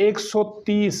130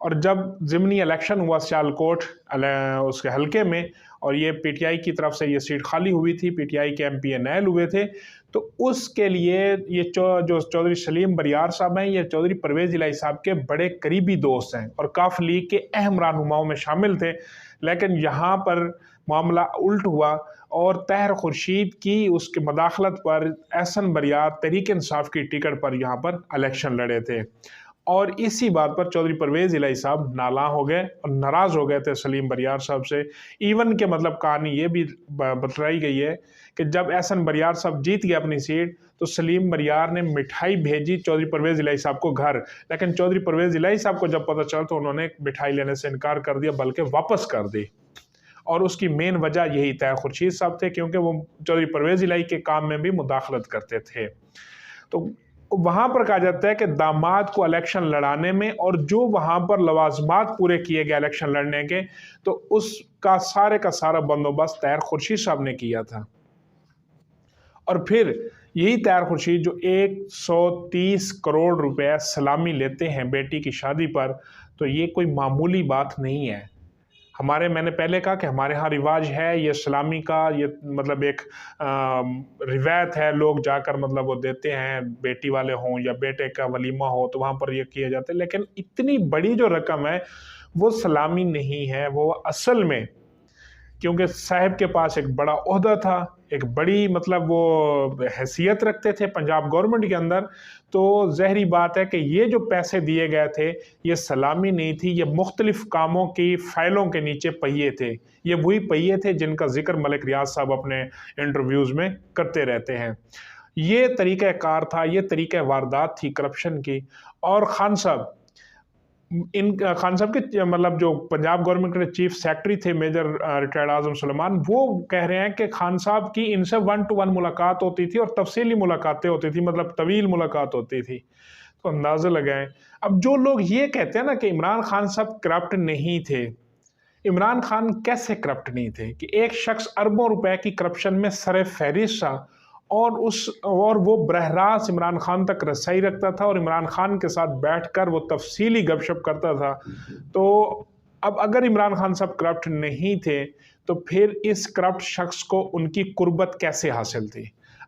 اور جب ضمنی الیکشن ہوا سیالکوٹ اس کے حلقے میں اور یہ پی ٹی آئی کی طرف سے یہ سیٹ خالی ہوئی تھی، پی ٹی آئی کے ایم پی انیل ہوئے تھے، تو اس کے لیے یہ جو چودھری سلیم بریار صاحب ہیں، یہ چودھری پرویز الہی صاحب کے بڑے قریبی دوست ہیں اور کاف لیگ کے اہم رہنماؤں میں شامل تھے، لیکن یہاں پر معاملہ الٹ ہوا اور طاہر خورشید کی اس کے مداخلت پر احسن بریار تحریک انصاف کی ٹکٹ پر یہاں پر الیکشن لڑے تھے، اور اسی بات پر چودھری پرویز الہی صاحب نالاں ہو گئے اور ناراض ہو گئے تھے سلیم بریار صاحب سے۔ ایون کہ مطلب کہانی یہ بھی بتلائی گئی ہے کہ جب احسن بریار صاحب جیت گئے اپنی سیٹ تو سلیم بریار نے مٹھائی بھیجی چودھری پرویز الہی صاحب کو گھر، لیکن چودھری پرویز الہی صاحب کو جب پتہ چلا تو انہوں نے مٹھائی لینے سے انکار کر دیا، بلکہ واپس کر دی، اور اس کی مین وجہ یہی طاہر خورشید صاحب تھے، کیونکہ وہ چودھری پرویز الہی کے کام میں بھی مداخلت کرتے تھے۔ تو وہاں پر کہا جاتا ہے کہ داماد کو الیکشن لڑانے میں اور جو وہاں پر لوازمات پورے کیے گئے الیکشن لڑنے کے، تو اس کا سارا بندوبست طاہر خورشید صاحب نے کیا تھا، اور پھر یہی طاہر خورشید جو 130 کروڑ روپے سلامی لیتے ہیں بیٹی کی شادی پر، تو یہ کوئی معمولی بات نہیں ہے۔ میں نے پہلے کہا کہ ہمارے ہاں رواج ہے یہ سلامی کا، یہ مطلب ایک روایت ہے، لوگ جا کر مطلب وہ دیتے ہیں، بیٹی والے ہوں یا بیٹے کا ولیمہ ہو تو وہاں پر یہ کیا جاتا ہے، لیکن اتنی بڑی جو رقم ہے وہ سلامی نہیں ہے، وہ اصل میں کیونکہ صاحب کے پاس ایک بڑا عہدہ تھا، ایک بڑی مطلب وہ حیثیت رکھتے تھے پنجاب گورنمنٹ کے اندر، تو ظاہری بات ہے کہ یہ جو پیسے دیے گئے تھے یہ سلامی نہیں تھی، یہ مختلف کاموں کی فائلوں کے نیچے پہیے تھے، یہ وہی پہیے تھے جن کا ذکر ملک ریاض صاحب اپنے انٹرویوز میں کرتے رہتے ہیں۔ یہ طریقہ کار تھا، یہ طریقہ واردات تھی کرپشن کی، اور خان صاحب کے مطلب جو پنجاب گورنمنٹ کے چیف سیکرٹری تھے میجر ریٹائرڈ اعظم سلیمان، وہ کہہ رہے ہیں کہ خان صاحب کی ان سے 1 to 1 ملاقات ہوتی تھی اور تفصیلی ملاقاتیں ہوتی تھی، مطلب طویل ملاقات ہوتی تھی۔ تو اندازہ لگائیں، اب جو لوگ یہ کہتے ہیں نا کہ عمران خان صاحب کرپٹ نہیں تھے، عمران خان کیسے کرپٹ نہیں تھے کہ ایک شخص اربوں روپے کی کرپشن میں سر فہرست تھا، اور وہ براہ راست عمران خان تک رسائی رکھتا تھا اور عمران خان کے ساتھ بیٹھ کر وہ تفصیلی گپ شپ کرتا تھا۔ تو اب اگر عمران خان صاحب کرپٹ نہیں تھے تو پھر اس کرپٹ شخص کو ان کی قربت کیسے حاصل تھی؟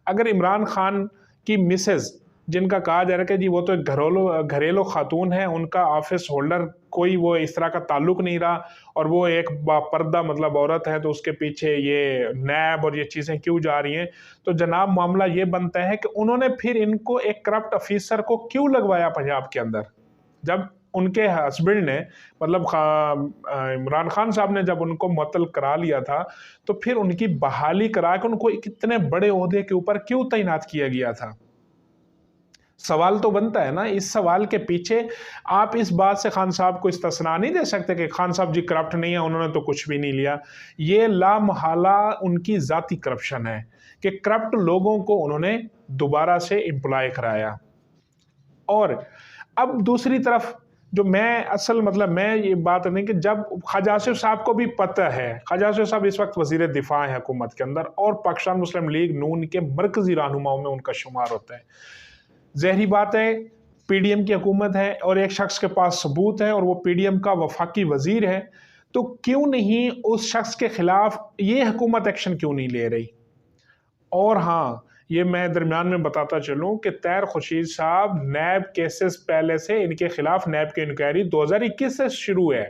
اگر عمران خان کی مسز، جن کا کہا جا رہا ہے کہ جی وہ تو ایک گھریلو خاتون ہے، ان کا آفس ہولڈر کوئی وہ اس طرح کا تعلق نہیں رہا، اور وہ ایک باپردہ مطلب عورت ہے، تو اس کے پیچھے یہ نیب اور یہ چیزیں کیوں جا رہی ہیں؟ تو جناب معاملہ یہ بنتا ہے کہ انہوں نے پھر ان کو ایک کرپٹ افیسر کو کیوں لگوایا پنجاب کے اندر؟ جب ان کے ہسبینڈ نے مطلب عمران خان صاحب نے جب ان کو معطل کرا لیا تھا، تو پھر ان کی بحالی کرا کے ان کو کتنے بڑے عہدے کے اوپر کیوں تعینات کیا گیا تھا؟ سوال تو بنتا ہے نا۔ اس سوال کے پیچھے آپ اس بات سے خان صاحب کو استثناء نہیں دے سکتے کہ خان صاحب جی کرپٹ نہیں ہے، انہوں نے تو کچھ بھی نہیں لیا۔ یہ لا محالہ ان کی ذاتی کرپشن ہے کہ کرپٹ لوگوں کو انہوں نے دوبارہ سے امپلائی کرایا۔ اور اب دوسری طرف جو میں یہ بات نہیں کہ جب خواجہ آصف صاحب کو بھی پتہ ہے، خواجہ آصف صاحب اس وقت وزیر دفاع ہے حکومت کے اندر اور پاکستان مسلم لیگ نون کے مرکزی رہنماؤں میں ان کا شمار ہوتا ہے، ظاہری بات ہے پی ڈی ایم کی حکومت ہے اور ایک شخص کے پاس ثبوت ہے اور وہ پی ڈی ایم کا وفاقی وزیر ہے، تو کیوں نہیں اس شخص کے خلاف یہ حکومت ایکشن کیوں نہیں لے رہی؟ اور ہاں، یہ میں درمیان میں بتاتا چلوں کہ طاہر خورشید صاحب نیب کیسز پہلے سے ان کے خلاف نیب کی انکوائری 2021 سے شروع ہے۔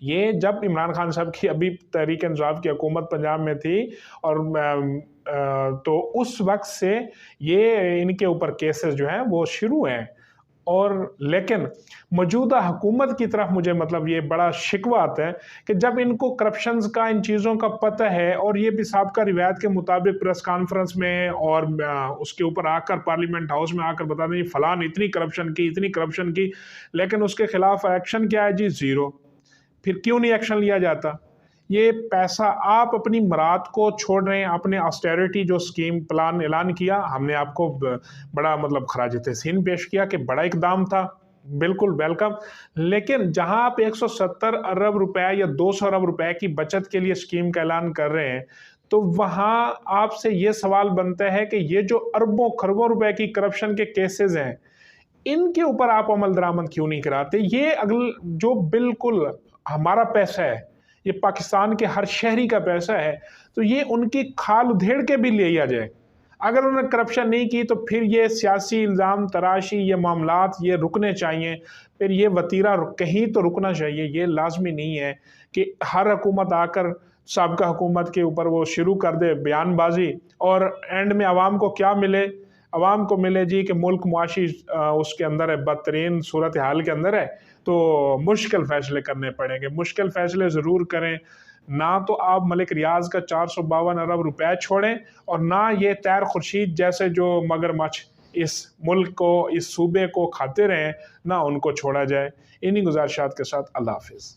یہ جب عمران خان صاحب کی ابھی تحریک انصاف کی حکومت پنجاب میں تھی، اور تو اس وقت سے یہ ان کے اوپر کیسز جو ہیں وہ شروع ہیں، اور لیکن موجودہ حکومت کی طرف مجھے مطلب یہ بڑا شکوہ آتا ہے کہ جب ان کو کرپشنز کا ان چیزوں کا پتہ ہے، اور یہ بھی سابقہ روایت کے مطابق پریس کانفرنس میں اور اس کے اوپر آ کر پارلیمنٹ ہاؤس میں آ کر بتا دیں فلان اتنی کرپشن کی، لیکن اس کے خلاف ایکشن کیا ہے جی؟ زیرو۔ پھر کیوں نہیں ایکشن لیا جاتا؟ یہ پیسہ آپ اپنی مراد کو چھوڑ رہے ہیں، اپنے آسٹیریٹی جو سکیم پلان اعلان کیا، ہم نے آپ کو بڑا مطلب خراج تحسین پیش کیا کہ بڑا اقدام تھا، بالکل ویلکم، لیکن جہاں آپ 170 ارب روپے یا 200 ارب روپے کی بچت کے لیے سکیم کا اعلان کر رہے ہیں، تو وہاں آپ سے یہ سوال بنتا ہے کہ یہ جو اربوں خربوں روپے کی کرپشن کے کیسز ہیں، ان کے اوپر آپ عمل درآمد کیوں نہیں کراتے؟ یہ جو بالکل ہمارا پیسہ ہے، یہ پاکستان کے ہر شہری کا پیسہ ہے، تو یہ ان کی کھال ادھیڑ کے بھی لیا جائے۔ اگر انہوں نے کرپشن نہیں کی تو پھر یہ سیاسی الزام تراشی، یہ معاملات یہ رکنے چاہیے، پھر یہ وتیرہ کہیں تو رکنا چاہیے۔ یہ لازمی نہیں ہے کہ ہر حکومت آ کر سابقہ حکومت کے اوپر وہ شروع کر دے بیان بازی، اور اینڈ میں عوام کو کیا ملے؟ عوام کو ملے جی کہ ملک معاشی اس کے اندر ہے، بدترین صورتحال کے اندر ہے، تو مشکل فیصلے کرنے پڑیں گے۔ مشکل فیصلے ضرور کریں، نہ تو آپ ملک ریاض کا 452 ارب روپے چھوڑیں، اور نہ یہ طاہر خورشید جیسے جو مگر مچھ اس ملک کو، اس صوبے کو کھاتے رہیں، نہ ان کو چھوڑا جائے۔ انہی گزارشات کے ساتھ اللہ حافظ۔